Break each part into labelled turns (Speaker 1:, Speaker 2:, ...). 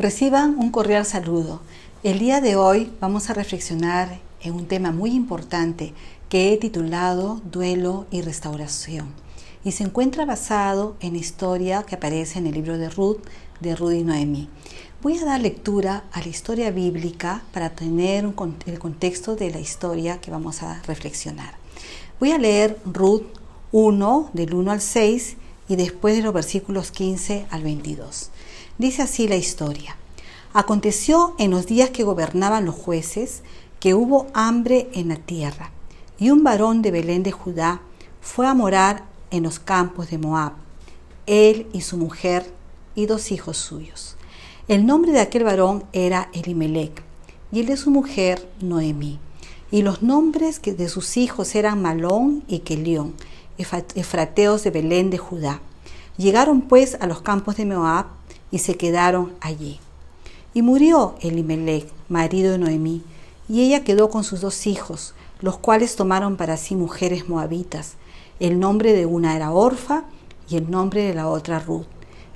Speaker 1: Reciban un cordial saludo. El día de hoy vamos a reflexionar en un tema muy importante que he titulado Duelo y Restauración. Y se encuentra basado en la historia que aparece en el libro de Ruth y Noemí. Voy a dar lectura a la historia bíblica para tener el contexto de la historia que vamos a reflexionar. Voy a leer Ruth 1, del 1 al 6, y después de los versículos 15 al 22. Dice así la historia. Aconteció en los días que gobernaban los jueces que hubo hambre en la tierra, y un varón de Belén de Judá fue a morar en los campos de Moab, él y su mujer y 2 hijos suyos. El nombre de aquel varón era Elimelec, y el de su mujer Noemí. Y los nombres de sus hijos eran Malón y Quelión, efrateos de Belén de Judá. Llegaron pues a los campos de Moab y se quedaron allí. Y murió Elimelec, marido de Noemí, y ella quedó con sus 2 hijos, los cuales tomaron para sí mujeres moabitas. El nombre de una era Orfa y el nombre de la otra Ruth,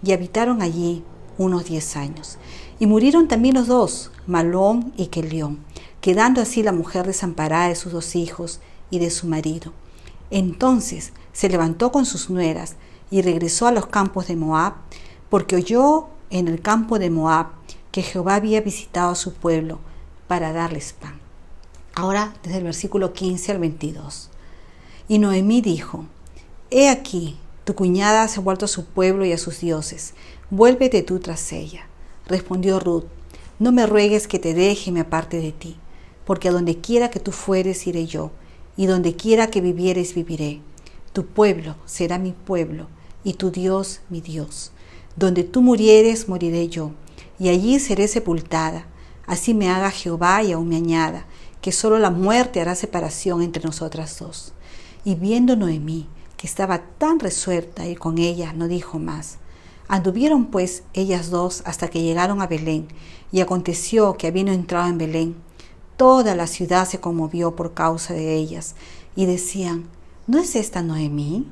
Speaker 1: y habitaron allí unos 10 años. Y murieron también los 2, Malón y Quelión, quedando así la mujer desamparada de sus 2 hijos y de su marido. Entonces se levantó con sus nueras y regresó a los campos de Moab, porque oyó en el campo de Moab que Jehová había visitado a su pueblo para darles pan. Ahora desde el versículo 15 al 22. Y Noemí dijo: He aquí, tu cuñada se ha vuelto a su pueblo y a sus dioses, vuélvete tú tras ella. Respondió Ruth: No me ruegues que te deje y me aparte de ti, porque a donde quiera que tú fueres iré yo, y donde quiera que vivieres viviré. Tu pueblo será mi pueblo, y tu Dios mi Dios. Donde tú murieres, moriré yo, y allí seré sepultada. Así me haga Jehová y aún me añada, que solo la muerte hará separación entre nosotras 2. Y viendo Noemí, que estaba tan resuelta a ir con ella, no dijo más. Anduvieron pues ellas 2 hasta que llegaron a Belén, y aconteció que habiendo entrado en Belén, toda la ciudad se conmovió por causa de ellas, y decían: ¿No es esta Noemí?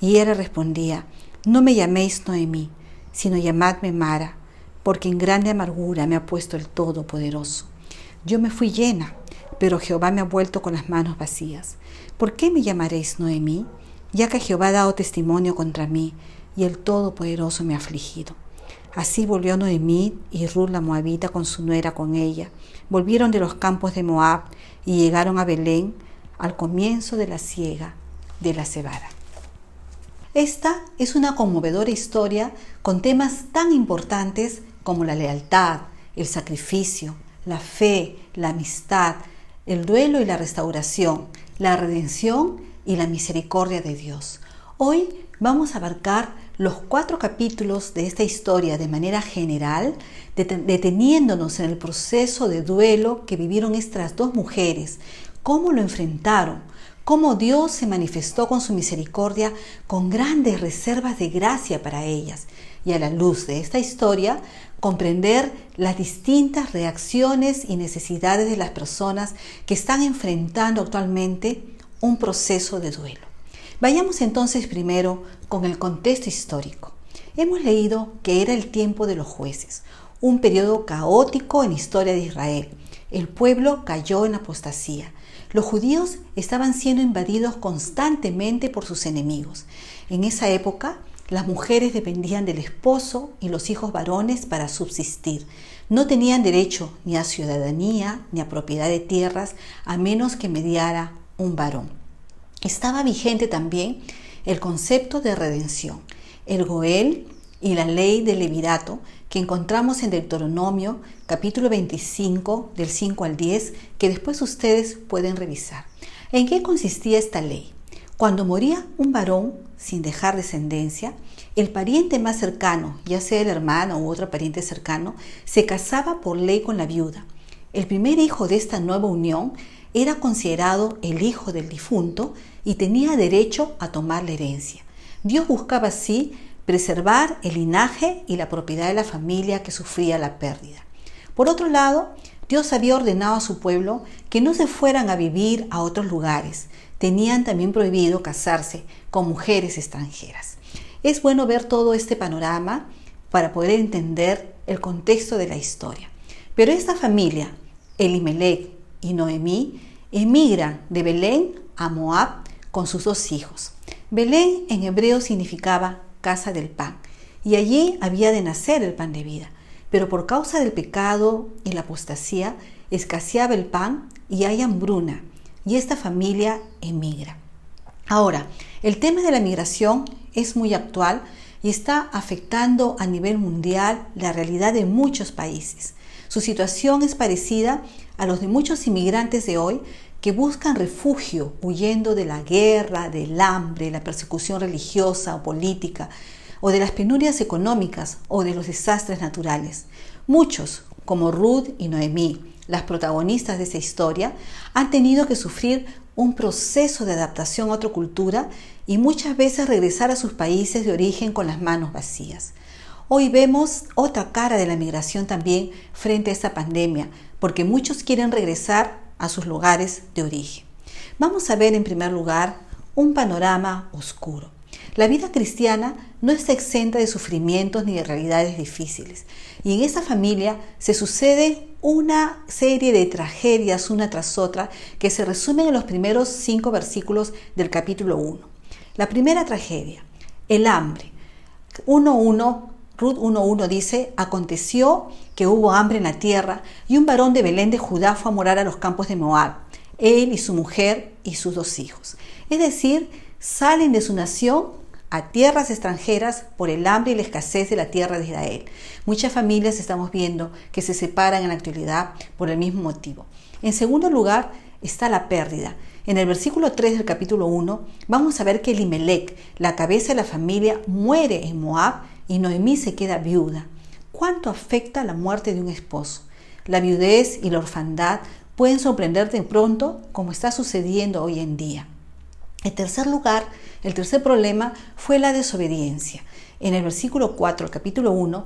Speaker 1: Y ella respondía: No me llaméis Noemí, sino llamadme Mara, porque en grande amargura me ha puesto el Todopoderoso. Yo me fui llena, pero Jehová me ha vuelto con las manos vacías. ¿Por qué me llamaréis Noemí? Ya que Jehová ha dado testimonio contra mí, y el Todopoderoso me ha afligido. Así volvió Noemí y Ruth la moabita con su nuera con ella. Volvieron de los campos de Moab y llegaron a Belén al comienzo de la siega de la cebada. Esta es una conmovedora historia con temas tan importantes como la lealtad, el sacrificio, la fe, la amistad, el duelo y la restauración, la redención y la misericordia de Dios. Hoy vamos a abarcar los 4 capítulos de esta historia de manera general, deteniéndonos en el proceso de duelo que vivieron estas 2 mujeres, cómo lo enfrentaron, cómo Dios se manifestó con su misericordia con grandes reservas de gracia para ellas, y a la luz de esta historia comprender las distintas reacciones y necesidades de las personas que están enfrentando actualmente un proceso de duelo. Vayamos entonces primero con el contexto histórico. Hemos leído que era el tiempo de los jueces, un periodo caótico en la historia de Israel. El pueblo cayó en apostasía. Los judíos estaban siendo invadidos constantemente por sus enemigos. En esa época, las mujeres dependían del esposo y los hijos varones para subsistir. No tenían derecho ni a ciudadanía ni a propiedad de tierras a menos que mediara un varón. Estaba vigente también el concepto de redención, el Goel y la ley del levirato que encontramos en Deuteronomio capítulo 25 del 5 al 10, que después ustedes pueden revisar. ¿En qué consistía esta ley? Cuando moría un varón sin dejar descendencia, el pariente más cercano, ya sea el hermano u otro pariente cercano, se casaba por ley con la viuda. El primer hijo de esta nueva unión era considerado el hijo del difunto y tenía derecho a tomar la herencia. Dios buscaba así preservar el linaje y la propiedad de la familia que sufría la pérdida. Por otro lado, Dios había ordenado a su pueblo que no se fueran a vivir a otros lugares. Tenían también prohibido casarse con mujeres extranjeras. Es bueno ver todo este panorama para poder entender el contexto de la historia. Pero esta familia, Elimelec y Noemí, emigran de Belén a Moab con sus 2 hijos. Belén en hebreo significaba casa del pan, y allí había de nacer el pan de vida. Pero por causa del pecado y la apostasía, escaseaba el pan y hay hambruna, y esta familia emigra. Ahora, el tema de la migración es muy actual y está afectando a nivel mundial la realidad de muchos países. Su situación es parecida a los de muchos inmigrantes de hoy que buscan refugio huyendo de la guerra, del hambre, la persecución religiosa o política, o de las penurias económicas o de los desastres naturales. Muchos, como Ruth y Noemí, las protagonistas de esa historia, han tenido que sufrir un proceso de adaptación a otra cultura y muchas veces regresar a sus países de origen con las manos vacías. Hoy vemos otra cara de la migración también frente a esta pandemia, porque muchos quieren regresar a sus lugares de origen. Vamos a ver en primer lugar un panorama oscuro. La vida cristiana no está exenta de sufrimientos ni de realidades difíciles. Y en esa familia se sucede una serie de tragedias una tras otra que se resumen en los primeros 5 versículos del capítulo 1. La primera tragedia, el hambre. Ruth 1:1 dice: aconteció que hubo hambre en la tierra y un varón de Belén de Judá fue a morar a los campos de Moab, él y su mujer y sus 2 hijos. Es decir, salen de su nación a tierras extranjeras por el hambre y la escasez de la tierra de Israel. Muchas familias estamos viendo que se separan en la actualidad por el mismo motivo. En segundo lugar está la pérdida. En el versículo 3 del capítulo 1 vamos a ver que Elimelec, la cabeza de la familia, muere en Moab y Noemí se queda viuda. ¿Cuánto afecta la muerte de un esposo? La viudez y la orfandad pueden sorprender de pronto, como está sucediendo hoy en día. En tercer lugar, el tercer problema fue la desobediencia. En el versículo 4, el capítulo 1,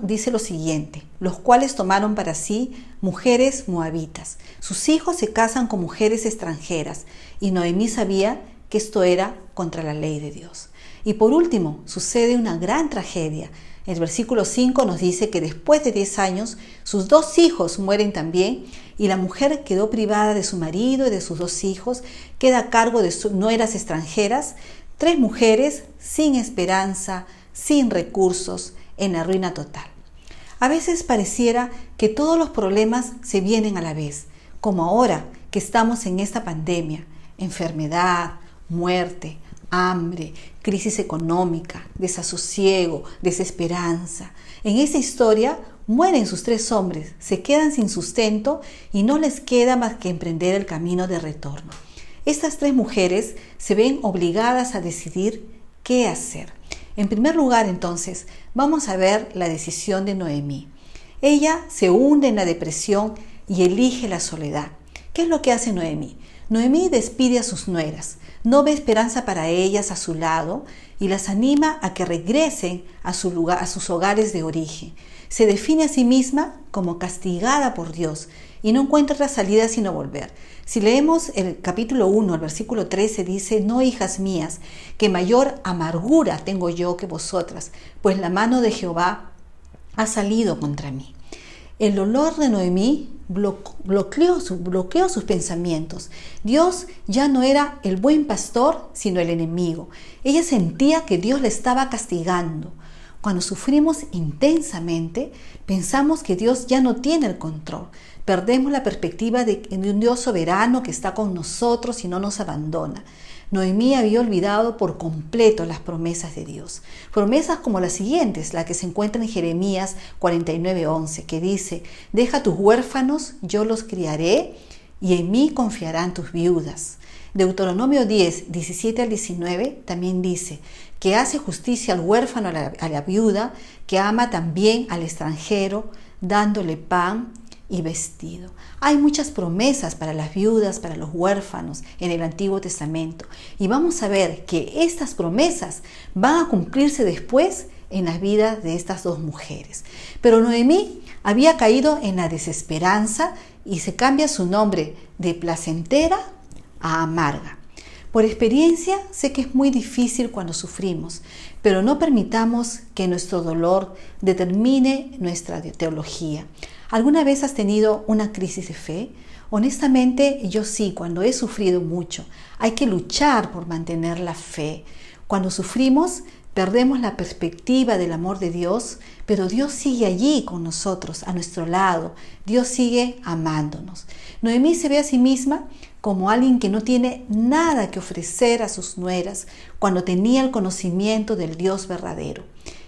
Speaker 1: dice lo siguiente: los cuales tomaron para sí mujeres moabitas. Sus hijos se casan con mujeres extranjeras, y Noemí sabía que esto era contra la ley de Dios. Y por último, sucede una gran tragedia. El versículo 5 nos dice que después de 10 años, sus 2 hijos mueren también, y la mujer quedó privada de su marido y de sus 2 hijos, queda a cargo de nueras extranjeras, 3 mujeres sin esperanza, sin recursos, en la ruina total. A veces pareciera que todos los problemas se vienen a la vez, como ahora que estamos en esta pandemia: enfermedad, muerte, hambre, crisis económica, desasosiego, desesperanza. En esta historia mueren sus 3 hombres, se quedan sin sustento y no les queda más que emprender el camino de retorno. Estas 3 mujeres se ven obligadas a decidir qué hacer. En primer lugar, entonces, vamos a ver la decisión de Noemí. Ella se hunde en la depresión y elige la soledad. ¿Qué es lo que hace Noemí? Noemí despide a sus nueras, no ve esperanza para ellas a su lado y las anima a que regresen a sus hogares de origen. Se define a sí misma como castigada por Dios y no encuentra otra salida sino volver. Si leemos el capítulo 1, el versículo 13, dice: no, hijas mías, que mayor amargura tengo yo que vosotras, pues la mano de Jehová ha salido contra mí. El dolor de Noemí bloqueó sus pensamientos. Dios ya no era el buen pastor, sino el enemigo. Ella sentía que Dios la estaba castigando. Cuando sufrimos intensamente, pensamos que Dios ya no tiene el control. Perdemos la perspectiva de un Dios soberano que está con nosotros y no nos abandona. Noemí había olvidado por completo las promesas de Dios. Promesas como las siguientes, la que se encuentra en Jeremías 49:11, que dice: deja tus huérfanos, yo los criaré, y en mí confiarán tus viudas. Deuteronomio 10, 17 al 19 también dice que hace justicia al huérfano, a la viuda, que ama también al extranjero, dándole pan y vestido. Hay muchas promesas para las viudas, para los huérfanos en el Antiguo Testamento. Y vamos a ver que estas promesas van a cumplirse después en las vidas de estas 2 mujeres. Pero Noemí había caído en la desesperanza y se cambia su nombre de placentera a amarga. Por experiencia sé que es muy difícil cuando sufrimos, pero no permitamos que nuestro dolor determine nuestra teología. ¿Alguna vez has tenido una crisis de fe? Honestamente, yo sí, cuando he sufrido mucho. Hay que luchar por mantener la fe. Cuando sufrimos, perdemos la perspectiva del amor de Dios, pero Dios sigue allí con nosotros, a nuestro lado. Dios sigue amándonos. Noemí se ve a sí misma como alguien que no tiene nada que ofrecer a sus nueras cuando tenía el conocimiento del Dios verdadero.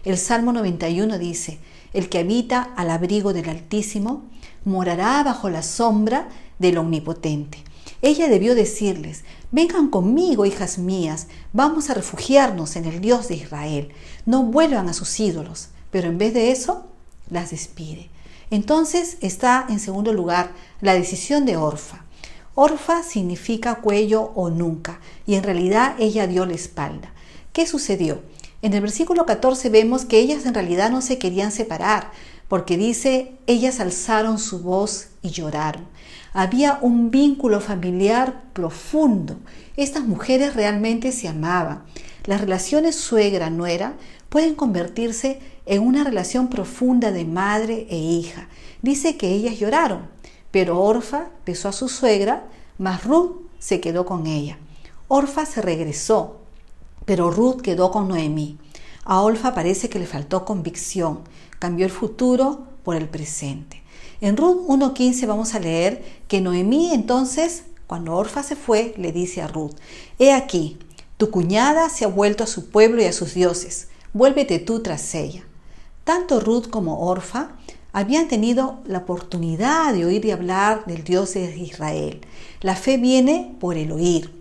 Speaker 1: El Salmo 91 dice: el que habita al abrigo del Altísimo morará bajo la sombra del Omnipotente. Ella debió decirles: vengan conmigo, hijas mías, vamos a refugiarnos en el Dios de Israel. No vuelvan a sus ídolos. Pero en vez de eso, las despide. Entonces está en segundo lugar la decisión de Orfa. Orfa significa cuello o nuca, y en realidad ella dio la espalda. ¿Qué sucedió? En el versículo 14 vemos que ellas en realidad no se querían separar, porque dice: ellas alzaron su voz y lloraron. Había un vínculo familiar profundo. Estas mujeres realmente se amaban. Las relaciones suegra-nuera pueden convertirse en una relación profunda de madre e hija. Dice que ellas lloraron, pero Orfa besó a su suegra, mas Ruth se quedó con ella. Orfa se regresó, pero Ruth quedó con Noemí. A Orfa parece que le faltó convicción, cambió el futuro por el presente. En Ruth 1:15 vamos a leer que Noemí entonces, cuando Orfa se fue, le dice a Ruth: he aquí, tu cuñada se ha vuelto a su pueblo y a sus dioses, vuélvete tú tras ella. Tanto Ruth como Orfa habían tenido la oportunidad de oír y hablar del Dios de Israel. La fe viene por el oír.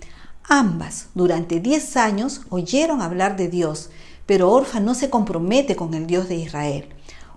Speaker 1: Ambas, durante 10 años, oyeron hablar de Dios, pero Orfa no se compromete con el Dios de Israel.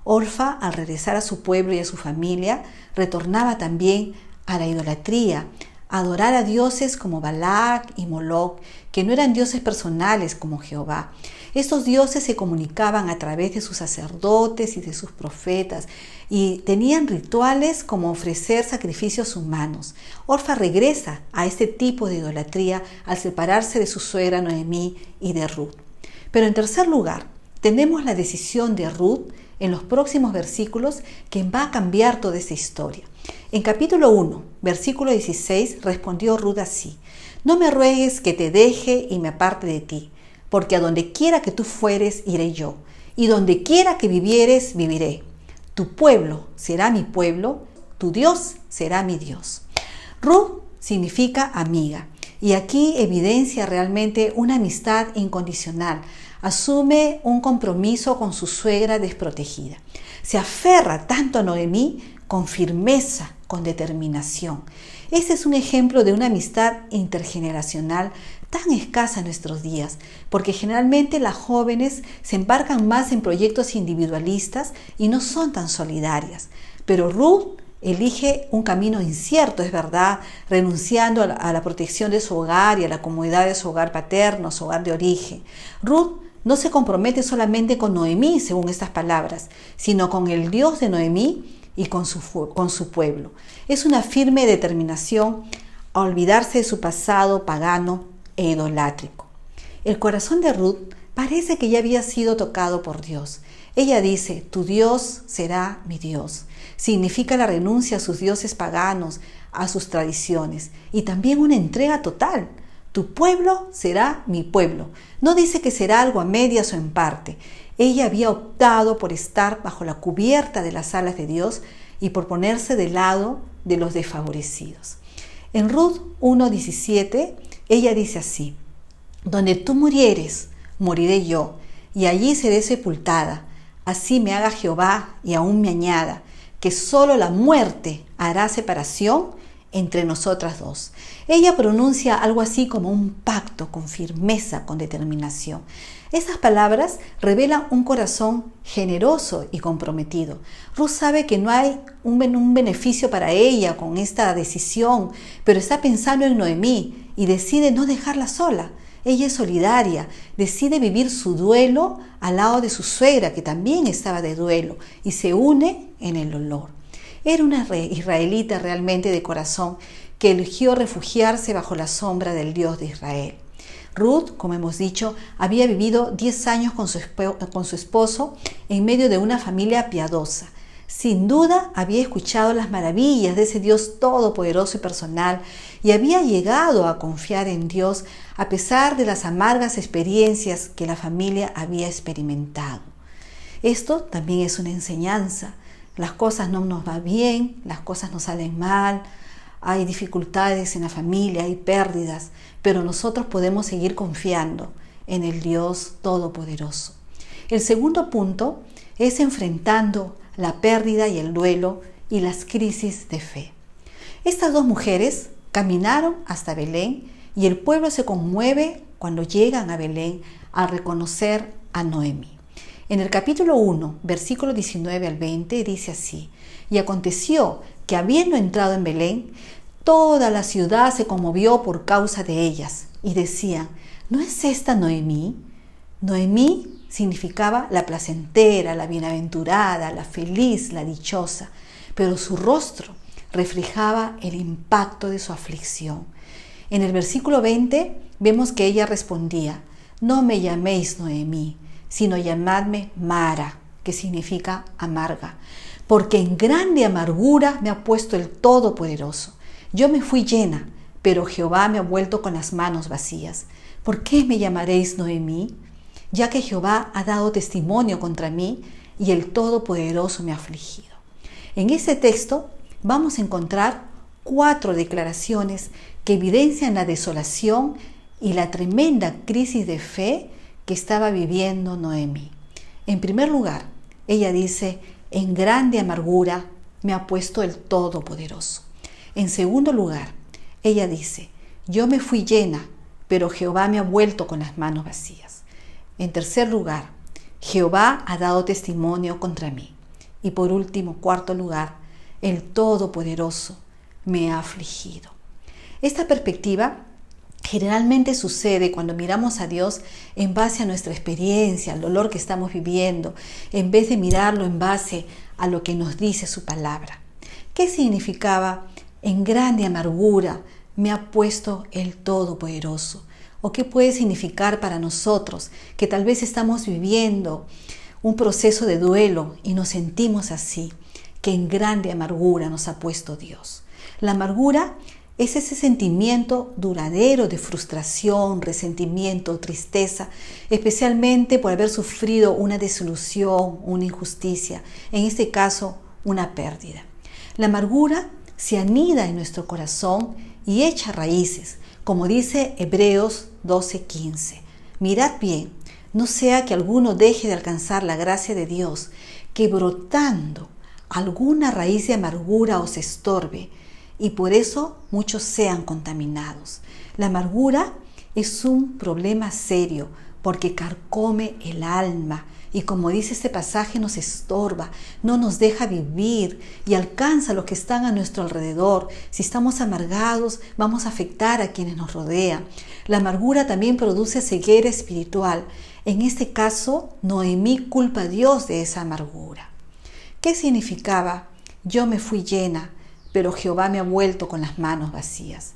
Speaker 1: Orfa, al regresar a su pueblo y a su familia, retornaba también a la idolatría, a adorar a dioses como Balac y Moloc, que no eran dioses personales como Jehová. Estos dioses se comunicaban a través de sus sacerdotes y de sus profetas y tenían rituales como ofrecer sacrificios humanos. Orfa regresa a este tipo de idolatría al separarse de su suegra Noemí y de Ruth. Pero en tercer lugar, tenemos la decisión de Ruth en los próximos versículos que va a cambiar toda esta historia. En capítulo 1, versículo 16, respondió Ruth así: no me ruegues que te deje y me aparte de ti, porque a donde quiera que tú fueres, iré yo, y donde quiera que vivieres, viviré. Tu pueblo será mi pueblo, tu Dios será mi Dios. Ruth significa amiga, y aquí evidencia realmente una amistad incondicional. Asume un compromiso con su suegra desprotegida. Se aferra tanto a Noemí con firmeza, con determinación. Ese es un ejemplo de una amistad intergeneracional tan escasa en nuestros días, porque generalmente las jóvenes se embarcan más en proyectos individualistas y no son tan solidarias. Pero Ruth elige un camino incierto, es verdad, renunciando a la protección de su hogar y a la comodidad de su hogar paterno, su hogar de origen. Ruth no se compromete solamente con Noemí, según estas palabras, sino con el Dios de Noemí y con su pueblo. Es una firme determinación a olvidarse de su pasado pagano e idolátrico. El corazón de Ruth parece que ya había sido tocado por Dios. Ella dice: tu Dios será mi Dios. Significa la renuncia a sus dioses paganos, a sus tradiciones, y también una entrega total. Tu pueblo será mi pueblo. No dice que será algo a medias o en parte. Ella había optado por estar bajo la cubierta de las alas de Dios y por ponerse del lado de los desfavorecidos. En Ruth 1:17, ella dice así: donde tú murieres, moriré yo, y allí seré sepultada. Así me haga Jehová y aún me añada, que solo la muerte hará separación entre nosotras dos. Ella pronuncia algo así como un pacto con firmeza, con determinación. Esas palabras revelan un corazón generoso y comprometido. Ruth sabe que no hay un beneficio para ella con esta decisión, pero está pensando en Noemí y decide no dejarla sola. Ella es solidaria, decide vivir su duelo al lado de su suegra, que también estaba de duelo, y se une en el dolor. Era una israelita realmente de corazón que eligió refugiarse bajo la sombra del Dios de Israel. Ruth, como hemos dicho, había vivido 10 años con su esposo en medio de una familia piadosa. Sin duda había escuchado las maravillas de ese Dios todopoderoso y personal y había llegado a confiar en Dios a pesar de las amargas experiencias que la familia había experimentado. Esto también es una enseñanza. Las cosas no nos van bien, las cosas nos salen mal, hay dificultades en la familia, hay pérdidas, pero nosotros podemos seguir confiando en el Dios Todopoderoso. El segundo punto es enfrentando la pérdida y el duelo y las crisis de fe. Estas dos mujeres caminaron hasta Belén y el pueblo se conmueve cuando llegan a Belén a reconocer a Noemí. En el capítulo 1, versículo 19 al 20, dice así: y aconteció que habiendo entrado en Belén, toda la ciudad se conmovió por causa de ellas, y decían: ¿no es esta Noemí? Noemí significaba la placentera, la bienaventurada, la feliz, la dichosa, pero su rostro reflejaba el impacto de su aflicción. En el versículo 20 vemos que ella respondía: no me llaméis Noemí, sino llamadme Mara, que significa amarga, porque en grande amargura me ha puesto el Todopoderoso. Yo me fui llena, pero Jehová me ha vuelto con las manos vacías. ¿Por qué me llamaréis Noemí? Ya que Jehová ha dado testimonio contra mí y el Todopoderoso me ha afligido. En este texto vamos a encontrar 4 declaraciones que evidencian la desolación y la tremenda crisis de fe que estaba viviendo Noemí. En primer lugar, ella dice: en grande amargura me ha puesto el Todopoderoso. En segundo lugar, ella dice: yo me fui llena, pero Jehová me ha vuelto con las manos vacías. En tercer lugar, Jehová ha dado testimonio contra mí. Y por último, cuarto lugar, el Todopoderoso me ha afligido. Esta perspectiva generalmente sucede cuando miramos a Dios en base a nuestra experiencia, al dolor que estamos viviendo, en vez de mirarlo en base a lo que nos dice su palabra. ¿Qué significaba en grande amargura me ha puesto el Todopoderoso? ¿O qué puede significar para nosotros que tal vez estamos viviendo un proceso de duelo y nos sentimos así, que en grande amargura nos ha puesto Dios? La amargura es ese sentimiento duradero de frustración, resentimiento, tristeza, especialmente por haber sufrido una desilusión, una injusticia, en este caso una pérdida. La amargura se anida en nuestro corazón y echa raíces, como dice Hebreos 12:15. Mirad bien, no sea que alguno deje de alcanzar la gracia de Dios, que brotando alguna raíz de amargura os estorbe, y por eso muchos sean contaminados. La amargura es un problema serio porque carcome el alma y, como dice este pasaje, nos estorba, no nos deja vivir y alcanza a los que están a nuestro alrededor. Si estamos amargados, vamos a afectar a quienes nos rodean. La amargura también produce ceguera espiritual. En este caso, Noemí culpa a Dios de esa amargura. ¿Qué significaba? Yo me fui llena, pero Jehová me ha vuelto con las manos vacías.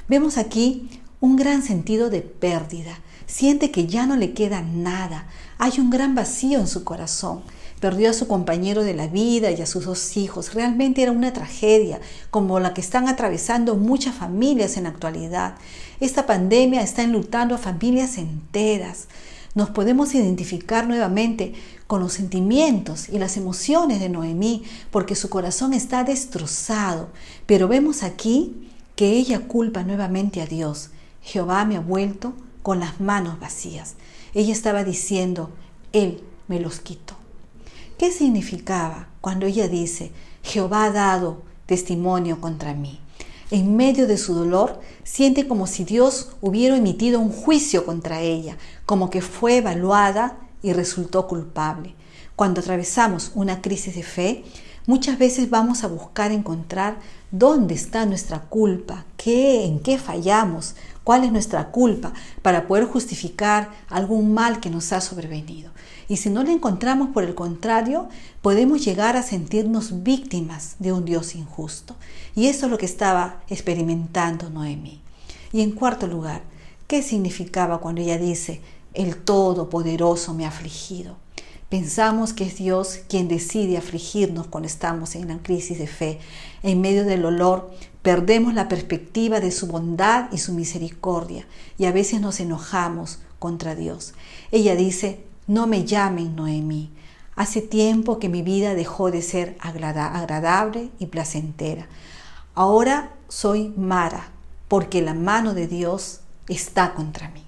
Speaker 1: Vemos aquí un gran sentido de pérdida. Siente que ya no le queda nada. Hay un gran vacío en su corazón. Perdió a su compañero de la vida y a sus 2 hijos. Realmente era una tragedia, como la que están atravesando muchas familias en la actualidad. Esta pandemia está enlutando a familias enteras. Nos podemos identificar nuevamente con los sentimientos y las emociones de Noemí, porque su corazón está destrozado. Pero vemos aquí que ella culpa nuevamente a Dios. Jehová me ha vuelto con las manos vacías. Ella estaba diciendo: Él me los quitó. ¿Qué significaba cuando ella dice: Jehová ha dado testimonio contra mí? En medio de su dolor, siente como si Dios hubiera emitido un juicio contra ella, como que fue evaluada y resultó culpable. Cuando atravesamos una crisis de fe, Muchas veces vamos a buscar encontrar dónde está nuestra culpa, en qué fallamos, cuál es nuestra culpa, para poder justificar algún mal que nos ha sobrevenido. Y si no la encontramos, por el contrario, podemos llegar a sentirnos víctimas de un Dios injusto. Y eso es lo que estaba experimentando Noemí. Y en cuarto lugar, ¿qué significaba cuando ella dice, el Todopoderoso me ha afligido? Pensamos que es Dios quien decide afligirnos cuando estamos en una crisis de fe. En medio del dolor, perdemos la perspectiva de su bondad y su misericordia y a veces nos enojamos contra Dios. Ella dice, no me llamen Noemí. Hace tiempo que mi vida dejó de ser agradable y placentera. Ahora soy Mara, porque la mano de Dios está contra mí.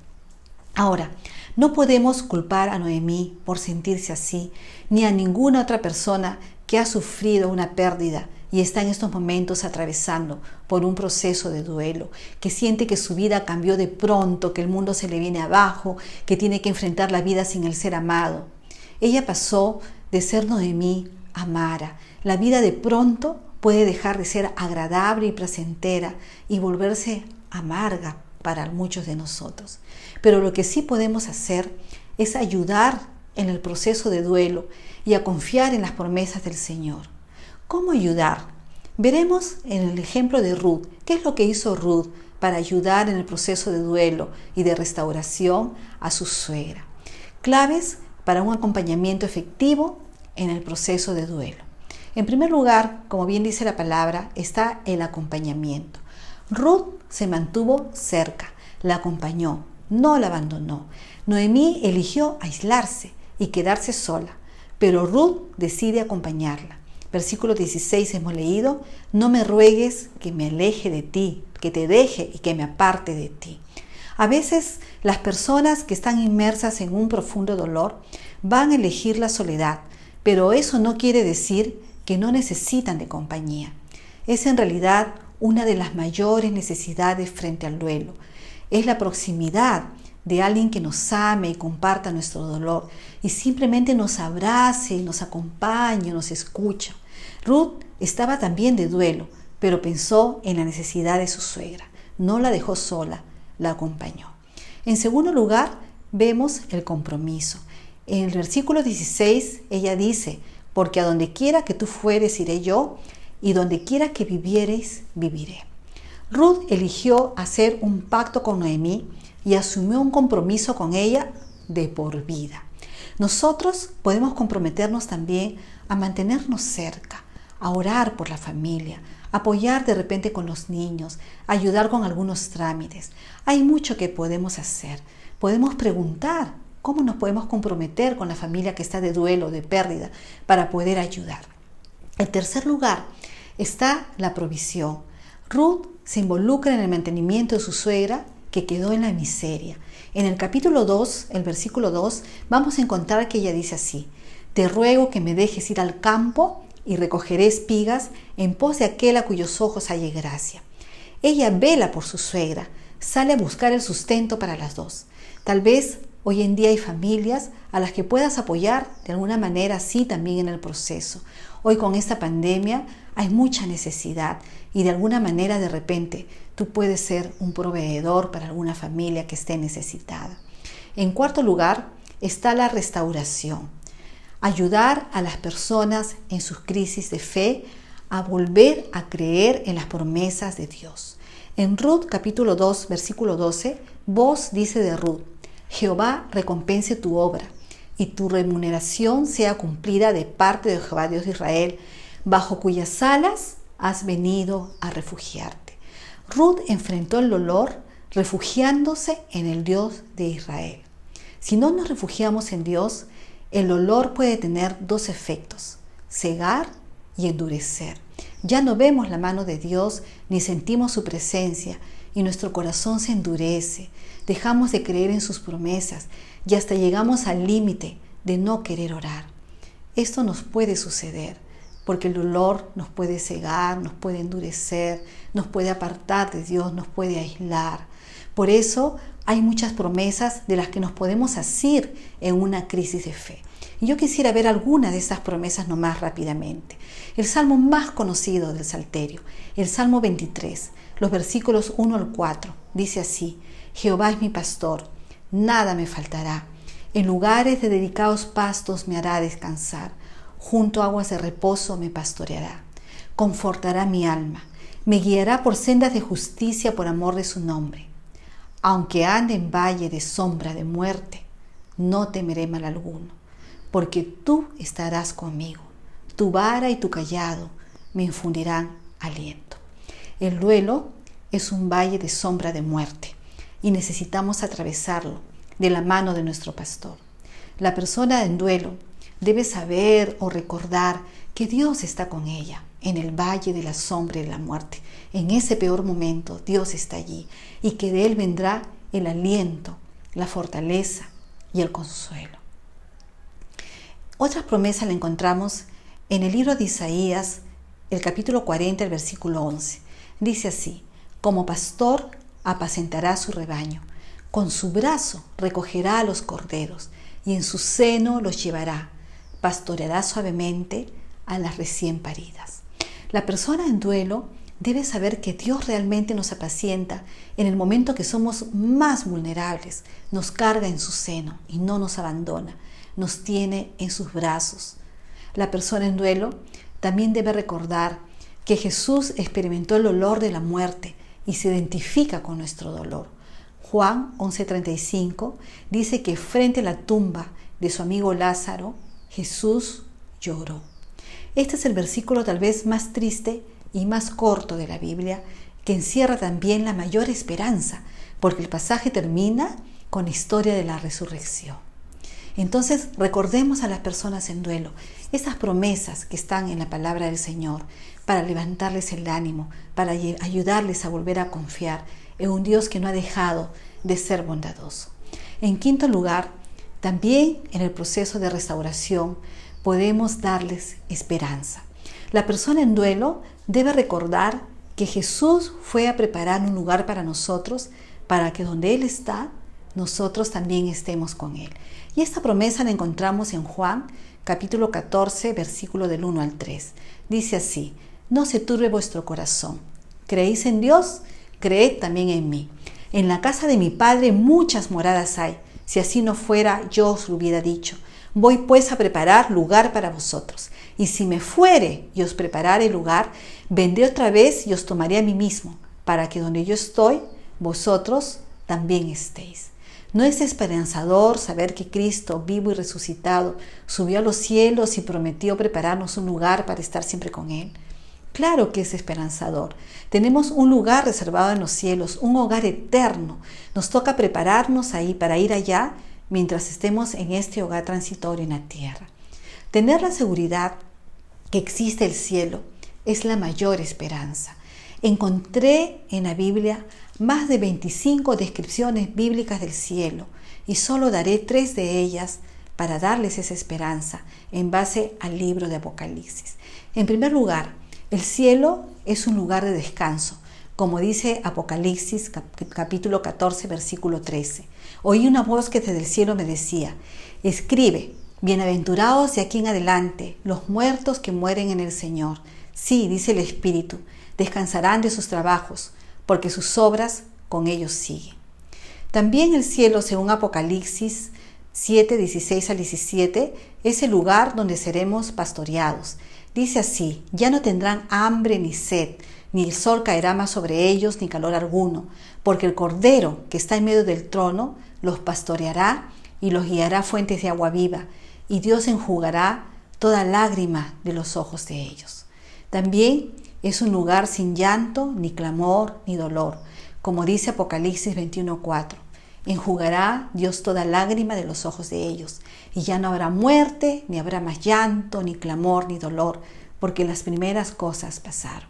Speaker 1: Ahora, no podemos culpar a Noemí por sentirse así, ni a ninguna otra persona que ha sufrido una pérdida y está en estos momentos atravesando por un proceso de duelo, que siente que su vida cambió de pronto, que el mundo se le viene abajo, que tiene que enfrentar la vida sin el ser amado. Ella pasó de ser Noemí a Mara. La vida de pronto puede dejar de ser agradable y placentera y volverse amarga para muchos de nosotros. Pero lo que sí podemos hacer es ayudar en el proceso de duelo y a confiar en las promesas del Señor. ¿Cómo ayudar? Veremos en el ejemplo de Ruth. ¿Qué es lo que hizo Ruth para ayudar en el proceso de duelo y de restauración a su suegra? Claves para un acompañamiento efectivo en el proceso de duelo. En primer lugar, como bien dice la palabra, está el acompañamiento. Ruth se mantuvo cerca, la acompañó, no la abandonó. Noemí eligió aislarse y quedarse sola, pero Ruth decide acompañarla. Versículo 16 hemos leído, no me ruegues que me aleje de ti, que te deje y que me aparte de ti. A veces las personas que están inmersas en un profundo dolor van a elegir la soledad, pero eso no quiere decir que no necesitan de compañía. Es en realidad una de las mayores necesidades frente al duelo. Es la proximidad de alguien que nos ame y comparta nuestro dolor y simplemente nos abrace, nos acompañe, nos escucha. Ruth estaba también de duelo, pero pensó en la necesidad de su suegra. No la dejó sola, la acompañó. En segundo lugar, vemos el compromiso. En el versículo 16, ella dice, porque a donde quiera que tú fueres iré yo, y donde quiera que vivieres, viviré. Ruth eligió hacer un pacto con Noemí y asumió un compromiso con ella de por vida. Nosotros podemos comprometernos también a mantenernos cerca, a orar por la familia, apoyar de repente con los niños, ayudar con algunos trámites. Hay mucho que podemos hacer. Podemos preguntar cómo nos podemos comprometer con la familia que está de duelo, de pérdida, para poder ayudar. En tercer lugar, está la provisión. Ruth se involucra en el mantenimiento de su suegra que quedó en la miseria. En el capítulo 2, el versículo 2, vamos a encontrar que ella dice así, te ruego que me dejes ir al campo y recogeré espigas en pos de aquel a cuyos ojos halle gracia. Ella vela por su suegra, sale a buscar el sustento para las dos. Tal vez hoy en día hay familias a las que puedas apoyar de alguna manera así también en el proceso. Hoy con esta pandemia hay mucha necesidad y de alguna manera de repente tú puedes ser un proveedor para alguna familia que esté necesitada. En cuarto lugar está la restauración. Ayudar a las personas en sus crisis de fe a volver a creer en las promesas de Dios. En Ruth capítulo 2 versículo 12, voz dice de Ruth, Jehová recompense tu obra y tu remuneración sea cumplida de parte de Jehová Dios de Israel, bajo cuyas alas has venido a refugiarte. Ruth enfrentó el dolor refugiándose en el Dios de Israel. Si no nos refugiamos en Dios, el dolor puede tener dos efectos, cegar y endurecer. Ya no vemos la mano de Dios ni sentimos su presencia y nuestro corazón se endurece. Dejamos de creer en sus promesas y hasta llegamos al límite de no querer orar. Esto nos puede suceder porque el dolor nos puede cegar, nos puede endurecer, nos puede apartar de Dios, nos puede aislar. Por eso hay muchas promesas de las que nos podemos asir en una crisis de fe. Y yo quisiera ver algunas de estas promesas nomás rápidamente. El salmo más conocido del Salterio, el Salmo 23, los versículos 1 al 4, dice así: Jehová es mi pastor, nada me faltará. En lugares de dedicados pastos me hará descansar, junto a aguas de reposo me pastoreará. Confortará mi alma, me guiará por sendas de justicia por amor de su nombre. Aunque ande en valle de sombra de muerte, no temeré mal alguno, porque tú estarás conmigo. Tu vara y tu cayado me infundirán aliento. El duelo es un valle de sombra de muerte y necesitamos atravesarlo de la mano de nuestro pastor. La persona en duelo debe saber o recordar que Dios está con ella en el valle de la sombra de la muerte. En ese peor momento Dios está allí y que de Él vendrá el aliento, la fortaleza y el consuelo. Otra promesa la encontramos en el libro de Isaías, el capítulo 40, el versículo 11. Dice así: como pastor apacentará su rebaño, con su brazo recogerá a los corderos y en su seno los llevará, pastoreará suavemente a las recién paridas. La persona en duelo debe saber que Dios realmente nos apacienta en el momento que somos más vulnerables, nos carga en su seno y no nos abandona, nos tiene en sus brazos. La persona en duelo también debe recordar que Jesús experimentó el dolor de la muerte y se identifica con nuestro dolor. Juan 11:35 dice que frente a la tumba de su amigo Lázaro, Jesús lloró. Este es el versículo tal vez más triste y más corto de la Biblia, que encierra también la mayor esperanza, porque el pasaje termina con la historia de la resurrección. Entonces recordemos a las personas en duelo, esas promesas que están en la palabra del Señor, para levantarles el ánimo, para ayudarles a volver a confiar en un Dios que no ha dejado de ser bondadoso. En quinto lugar, también en el proceso de restauración podemos darles esperanza. La persona en duelo debe recordar que Jesús fue a preparar un lugar para nosotros, para que donde Él está, nosotros también estemos con Él. Y esta promesa la encontramos en Juan, capítulo 14, versículo del 1 al 3. Dice así: no se turbe vuestro corazón. ¿Creéis en Dios? Creed también en mí. En la casa de mi Padre muchas moradas hay. Si así no fuera, yo os lo hubiera dicho. Voy pues a preparar lugar para vosotros. Y si me fuere y os preparare lugar, vendré otra vez y os tomaré a mí mismo, para que donde yo estoy, vosotros también estéis. ¿No es esperanzador saber que Cristo, vivo y resucitado, subió a los cielos y prometió prepararnos un lugar para estar siempre con Él? Claro que es esperanzador. Tenemos un lugar reservado en los cielos, un hogar eterno. Nos toca prepararnos ahí para ir allá mientras estemos en este hogar transitorio en la tierra. Tener la seguridad que existe el cielo es la mayor esperanza. Encontré en la Biblia más de 25 descripciones bíblicas del cielo y solo daré 3 de ellas para darles esa esperanza en base al libro de Apocalipsis. En primer lugar, el cielo es un lugar de descanso, como dice Apocalipsis capítulo 14, versículo 13. Oí una voz que desde el cielo me decía: escribe, bienaventurados de aquí en adelante los muertos que mueren en el Señor. Sí, dice el Espíritu, descansarán de sus trabajos, porque sus obras con ellos siguen. También el cielo, según Apocalipsis 7, 16 al 17, es el lugar donde seremos pastoreados. Dice así: ya no tendrán hambre ni sed, ni el sol caerá más sobre ellos, ni calor alguno, porque el Cordero que está en medio del trono los pastoreará y los guiará a fuentes de agua viva, y Dios enjugará toda lágrima de los ojos de ellos. También es un lugar sin llanto, ni clamor, ni dolor, como dice Apocalipsis 21:4. Enjugará Dios toda lágrima de los ojos de ellos, y ya no habrá muerte, ni habrá más llanto, ni clamor, ni dolor, porque las primeras cosas pasaron.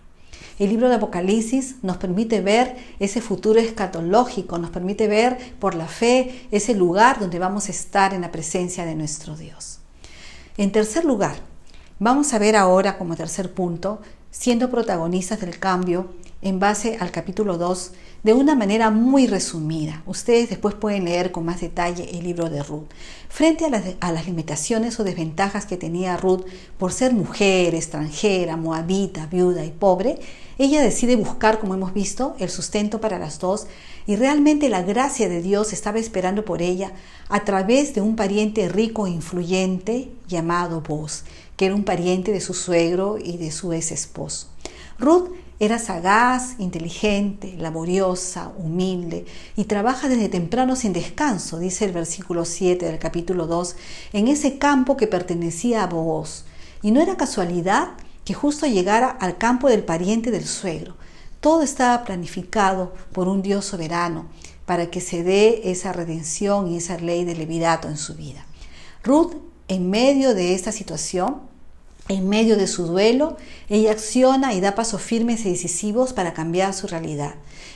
Speaker 1: El libro de Apocalipsis nos permite ver ese futuro escatológico, nos permite ver por la fe ese lugar donde vamos a estar en la presencia de nuestro Dios. En tercer lugar, vamos a ver ahora como tercer punto, siendo protagonistas del cambio en base al capítulo 2 de una manera muy resumida. Ustedes después pueden leer con más detalle el libro de Ruth. Frente a las limitaciones o desventajas que tenía Ruth por ser mujer, extranjera, moabita, viuda y pobre, ella decide buscar, como hemos visto, el sustento para las dos, y realmente la gracia de Dios estaba esperando por ella a través de un pariente rico e influyente llamado Boaz, que era un pariente de su suegro y de su ex esposo. Ruth era sagaz, inteligente, laboriosa, humilde y trabaja desde temprano sin descanso, dice el versículo 7 del capítulo 2, en ese campo que pertenecía a Booz. Y no era casualidad que justo llegara al campo del pariente del suegro. Todo estaba planificado por un Dios soberano para que se dé esa redención y esa ley del levirato en su vida. Ruth, en medio de esta situación, en medio de su duelo, ella acciona y da pasos firmes y decisivos para cambiar su realidad.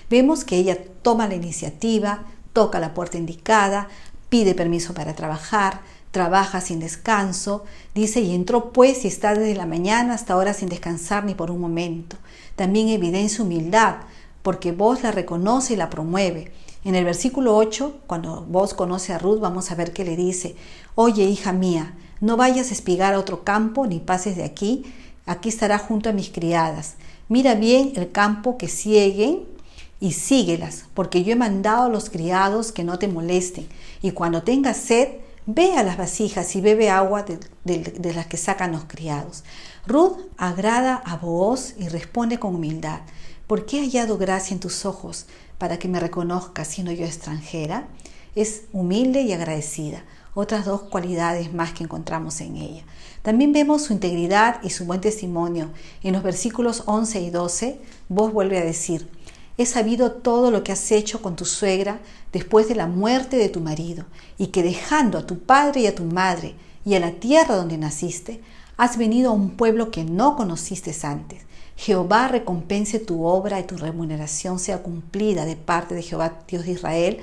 Speaker 1: Vemos que ella toma la iniciativa, toca la puerta indicada, pide permiso para trabajar, trabaja sin descanso, dice, y entró pues y está desde la mañana hasta ahora sin descansar ni por un momento. También evidencia humildad, porque Boaz la reconoce y la promueve. En el versículo 8, cuando Boaz conoce a Ruth, vamos a ver que le dice, oye, hija mía, no vayas a espigar a otro campo, ni pases de aquí estará junto a mis criadas. Mira bien el campo que sieguen y síguelas, porque yo he mandado a los criados que no te molesten. Y cuando tengas sed, ve a las vasijas y bebe agua de las que sacan los criados. Ruth agrada a Booz y responde con humildad, ¿por qué he hallado gracia en tus ojos para que me reconozcas siendo yo extranjera? Es humilde y agradecida. Otras dos cualidades más que encontramos en ella. También vemos su integridad y su buen testimonio. En los versículos 11 y 12, Boaz vuelve a decir, he sabido todo lo que has hecho con tu suegra después de la muerte de tu marido, y que dejando a tu padre y a tu madre y a la tierra donde naciste, has venido a un pueblo que no conociste antes. Jehová recompense tu obra y tu remuneración sea cumplida de parte de Jehová, Dios de Israel,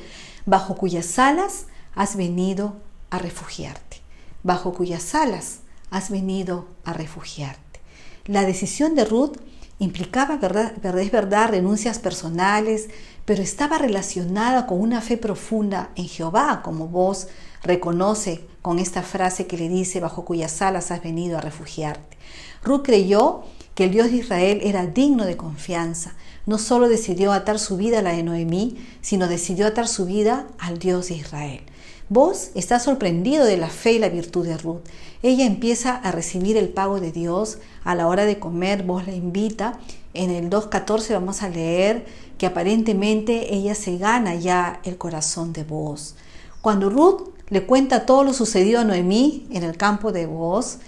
Speaker 1: bajo cuyas alas has venido a refugiarte. Bajo cuyas alas has venido a refugiarte. La decisión de Ruth implicaba, es verdad, renuncias personales, pero estaba relacionada con una fe profunda en Jehová, como Boaz reconoce con esta frase que le dice, bajo cuyas alas has venido a refugiarte. Ruth creyó que el Dios de Israel era digno de confianza. No solo decidió atar su vida a la de Noemí, sino decidió atar su vida al Dios de Israel. Boaz está sorprendido de la fe y la virtud de Ruth. Ella empieza a recibir el pago de Dios. A la hora de comer, Boaz la invita. En el 2.14 vamos a leer que aparentemente ella se gana ya el corazón de Boaz. Cuando Ruth le cuenta todo lo sucedido a Noemí en el campo de Boaz,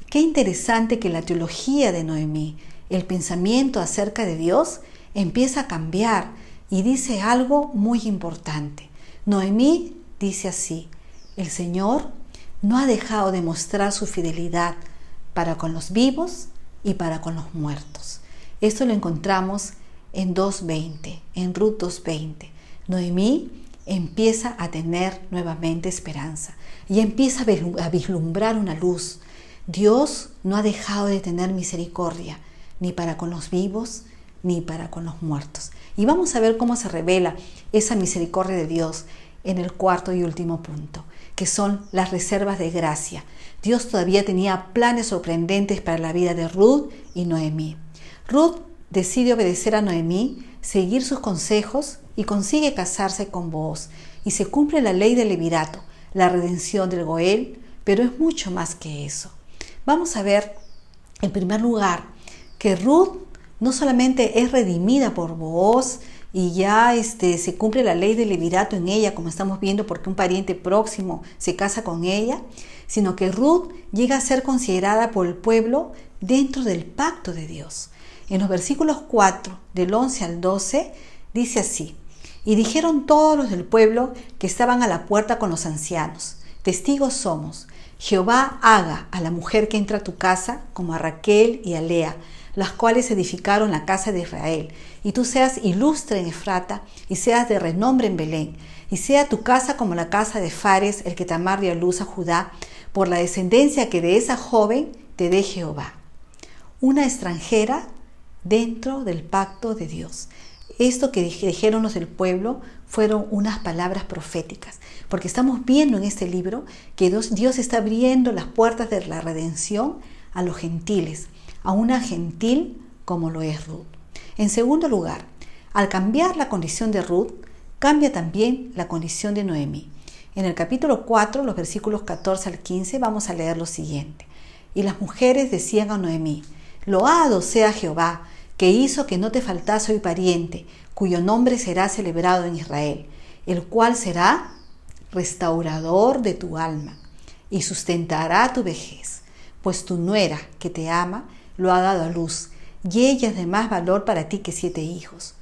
Speaker 1: qué interesante que la teología de Noemí, el pensamiento acerca de Dios, empieza a cambiar y dice algo muy importante. Noemí dice así, el Señor no ha dejado de mostrar su fidelidad para con los vivos y para con los muertos. Esto lo encontramos en 2.20, en Ruth 2.20. Noemí empieza a tener nuevamente esperanza y empieza a vislumbrar una luz. Dios no ha dejado de tener misericordia, ni para con los vivos, ni para con los muertos. Y vamos a ver cómo se revela esa misericordia de Dios en el cuarto y último punto, que son las reservas de gracia. Dios todavía tenía planes sorprendentes para la vida de Ruth y Noemí. Ruth decide obedecer a Noemí, seguir sus consejos y consigue casarse con Booz. Y se cumple la ley del levirato, la redención del Goel, pero es mucho más que eso. Vamos a ver, en primer lugar, que Ruth no solamente es redimida por Booz y ya se cumple la ley del levirato en ella, como estamos viendo, porque un pariente próximo se casa con ella, sino que Ruth llega a ser considerada por el pueblo dentro del pacto de Dios. En los versículos 4, del 11 al 12, dice así, y dijeron todos los del pueblo que estaban a la puerta con los ancianos, testigos somos, Jehová haga a la mujer que entra a tu casa como a Raquel y a Lea, las cuales edificaron la casa de Israel, y tú seas ilustre en Efrata, y seas de renombre en Belén, y sea tu casa como la casa de Fares, el que Tamar dio a luz a Judá, por la descendencia que de esa joven te dé Jehová. Una extranjera dentro del pacto de Dios. Esto que dijeron los del pueblo fueron unas palabras proféticas, porque estamos viendo en este libro que Dios está abriendo las puertas de la redención a los gentiles, a una gentil como lo es Ruth. En segundo lugar, al cambiar la condición de Ruth, cambia también la condición de Noemí. En el capítulo 4, los versículos 14 al 15, vamos a leer lo siguiente. Y las mujeres decían a Noemí: Loado sea Jehová, que hizo que no te faltase hoy pariente, cuyo nombre será celebrado en Israel, el cual será restaurador de tu alma y sustentará tu vejez, pues tu nuera, que te ama, lo ha dado a luz, y ella es de más valor para ti que 7 hijos.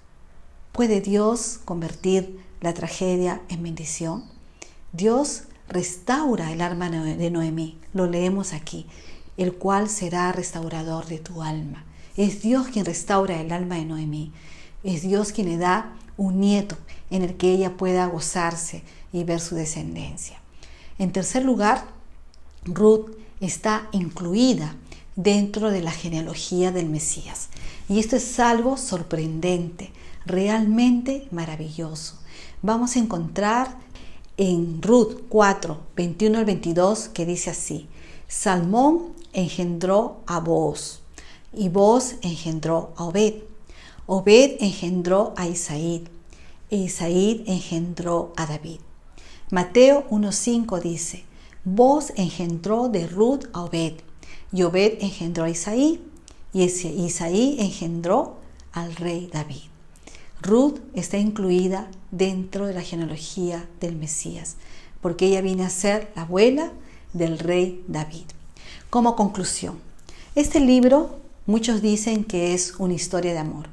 Speaker 1: ¿Puede Dios convertir la tragedia en bendición? Dios restaura el alma de Noemí, lo leemos aquí, el cual será restaurador de tu alma. Es Dios quien restaura el alma de Noemí. Es Dios quien le da un nieto en el que ella pueda gozarse y ver su descendencia. En tercer lugar, Ruth está incluida dentro de la genealogía del Mesías. Y esto es algo sorprendente, realmente maravilloso. Vamos a encontrar en Ruth 4, 21 al 22, que dice así: Salmón engendró a Booz, y Booz engendró a Obed. Obed engendró a Isaí, e Isaí engendró a David. Mateo 1:5 dice: Booz engendró de Ruth a Obed, y Obed engendró a Isaí, y Isaí engendró al rey David. Ruth está incluida dentro de la genealogía del Mesías, porque ella viene a ser la abuela del rey David. Como conclusión, este libro muchos dicen que es una historia de amor.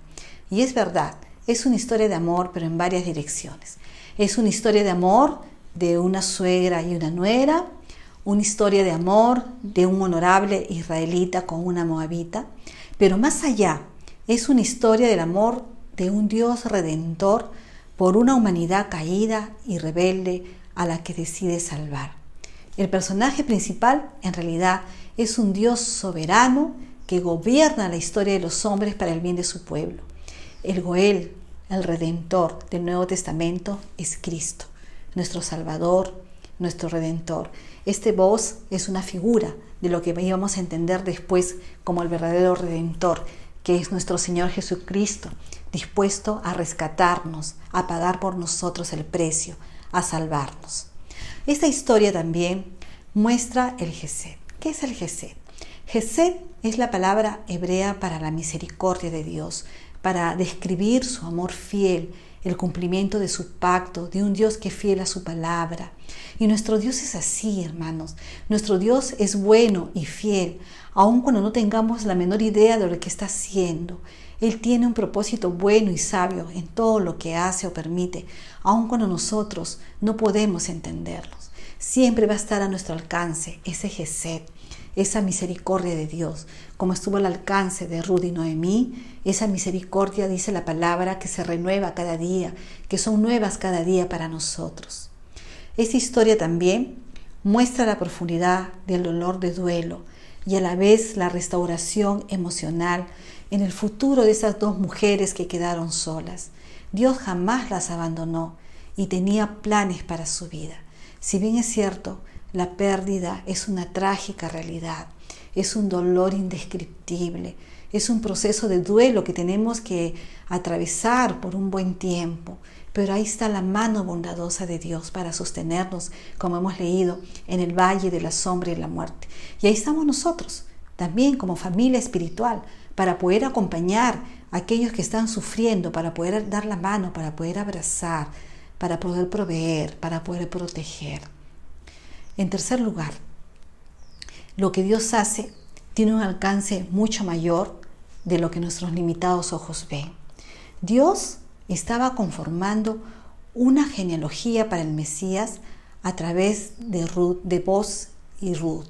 Speaker 1: Y es verdad, es una historia de amor, pero en varias direcciones. Es una historia de amor de una suegra y una nuera, una historia de amor de un honorable israelita con una moabita, pero más allá, es una historia del amor de un Dios redentor por una humanidad caída y rebelde a la que decide salvar. El personaje principal, en realidad, es un Dios soberano que gobierna la historia de los hombres para el bien de su pueblo. El Goel, el Redentor del Nuevo Testamento, es Cristo, nuestro Salvador, nuestro Redentor. Este Booz es una figura de lo que íbamos a entender después como el verdadero Redentor, que es nuestro Señor Jesucristo, dispuesto a rescatarnos, a pagar por nosotros el precio, a salvarnos. Esta historia también muestra el Gesed. ¿Qué es el Gesed? Gesed es la palabra hebrea para la misericordia de Dios, para describir su amor fiel, el cumplimiento de su pacto, de un Dios que es fiel a su palabra. Y nuestro Dios es así, hermanos. Nuestro Dios es bueno y fiel, aun cuando no tengamos la menor idea de lo que está haciendo. Él tiene un propósito bueno y sabio en todo lo que hace o permite, aun cuando nosotros no podemos entenderlos. Siempre va a estar a nuestro alcance ese Gesed, esa misericordia de Dios, como estuvo al alcance de Ruth y Noemí. Esa misericordia, dice la palabra, que se renueva cada día, que son nuevas cada día para nosotros. Esta historia también muestra la profundidad del dolor de duelo y a la vez la restauración emocional en el futuro de esas dos mujeres que quedaron solas. Dios jamás las abandonó y tenía planes para su vida. Si bien es cierto, la pérdida es una trágica realidad, es un dolor indescriptible, es un proceso de duelo que tenemos que atravesar por un buen tiempo, pero ahí está la mano bondadosa de Dios para sostenernos, como hemos leído, en el valle de la sombra y la muerte. Y ahí estamos nosotros, también como familia espiritual, para poder acompañar a aquellos que están sufriendo, para poder dar la mano, para poder abrazar, para poder proveer, para poder proteger. En tercer lugar, lo que Dios hace tiene un alcance mucho mayor de lo que nuestros limitados ojos ven. Dios estaba conformando una genealogía para el Mesías a través de Booz y Ruth.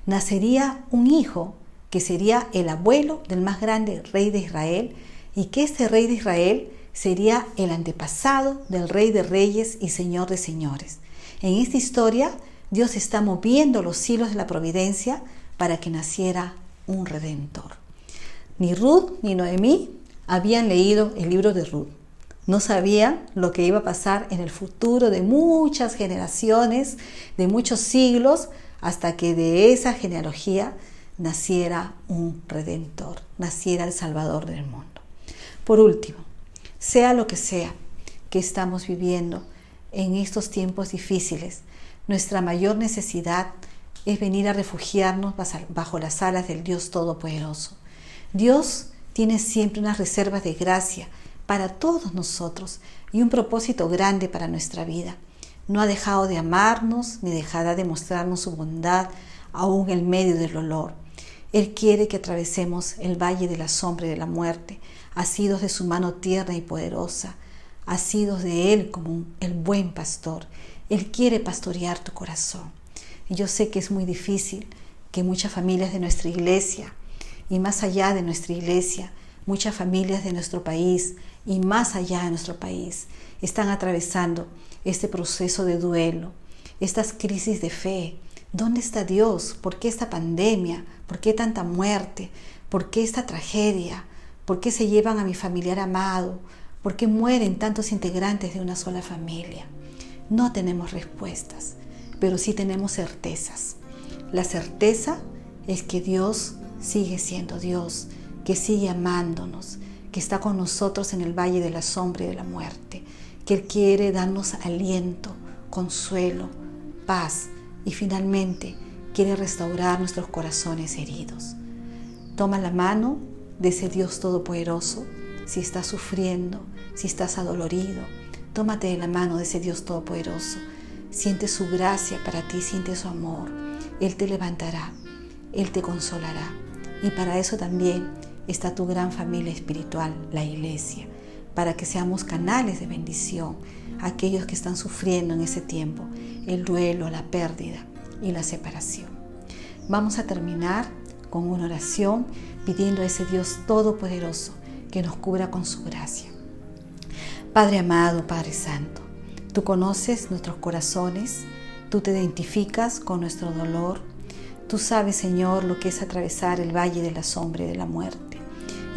Speaker 1: Nacería un hijo que sería el abuelo del más grande rey de Israel, y que este rey de Israel sería el antepasado del rey de reyes y señor de señores. En esta historia, Dios está moviendo los hilos de la providencia para que naciera un redentor. Ni Ruth ni Noemí habían leído el libro de Ruth. No sabían lo que iba a pasar en el futuro de muchas generaciones, de muchos siglos, hasta que de esa genealogía naciera un Redentor, naciera el Salvador del mundo. Por último, sea lo que sea que estamos viviendo en estos tiempos difíciles, nuestra mayor necesidad es venir a refugiarnos bajo las alas del Dios Todopoderoso. Dios tiene siempre unas reservas de gracia para todos nosotros y un propósito grande para nuestra vida. No ha dejado de amarnos ni dejará de mostrarnos su bondad aún en medio del dolor. Él quiere que atravesemos el valle de la sombra y de la muerte, asidos de su mano tierna y poderosa, asidos de Él como el buen pastor. Él quiere pastorear tu corazón. Y yo sé que es muy difícil, que muchas familias de nuestra iglesia y más allá de nuestra iglesia, muchas familias de nuestro país y más allá de nuestro país están atravesando este proceso de duelo, estas crisis de fe. ¿Dónde está Dios? ¿Por qué esta pandemia? ¿Por qué tanta muerte? ¿Por qué esta tragedia? ¿Por qué se llevan a mi familiar amado? ¿Por qué mueren tantos integrantes de una sola familia? No tenemos respuestas, pero sí tenemos certezas. La certeza es que Dios sigue siendo Dios, que sigue amándonos, que está con nosotros en el valle de la sombra y de la muerte, que Él quiere darnos aliento, consuelo, paz y finalmente quiere restaurar nuestros corazones heridos. Toma la mano de ese Dios todopoderoso. Si estás sufriendo, si estás adolorido, tómate de la mano de ese Dios todopoderoso. Siente su gracia para ti, siente su amor. Él te levantará, Él te consolará. Y para eso también está tu gran familia espiritual, la iglesia, para que seamos canales de bendición a aquellos que están sufriendo en ese tiempo el duelo, la pérdida y la separación. Vamos a terminar con una oración pidiendo a ese Dios todopoderoso que nos cubra con su gracia. Padre amado, Padre santo, tú conoces nuestros corazones, tú te identificas con nuestro dolor, tú sabes, Señor, lo que es atravesar el valle de la sombra y de la muerte.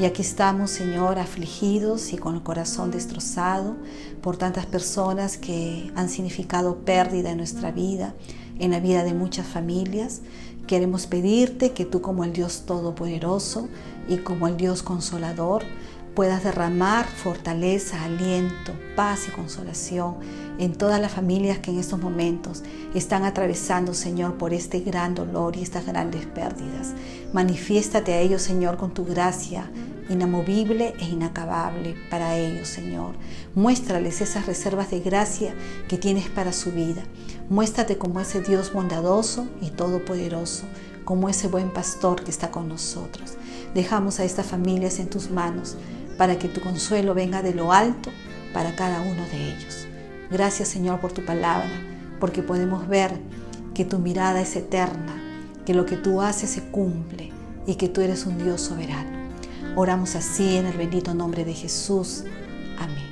Speaker 1: Y aquí estamos, Señor, afligidos y con el corazón destrozado por tantas personas que han significado pérdida en nuestra vida, en la vida de muchas familias. Queremos pedirte que tú, como el Dios Todopoderoso y como el Dios Consolador, puedas derramar fortaleza, aliento, paz y consolación en todas las familias que en estos momentos están atravesando, Señor, por este gran dolor y estas grandes pérdidas. Manifiéstate a ellos, Señor, con tu gracia inamovible e inacabable para ellos, Señor. Muéstrales esas reservas de gracia que tienes para su vida. Muéstrate como ese Dios bondadoso y todopoderoso, como ese buen pastor que está con nosotros. Dejamos a estas familias en tus manos para que tu consuelo venga de lo alto para cada uno de ellos. Gracias, Señor, por tu palabra, porque podemos ver que tu mirada es eterna, que lo que tú haces se cumple y que tú eres un Dios soberano. Oramos así en el bendito nombre de Jesús. Amén.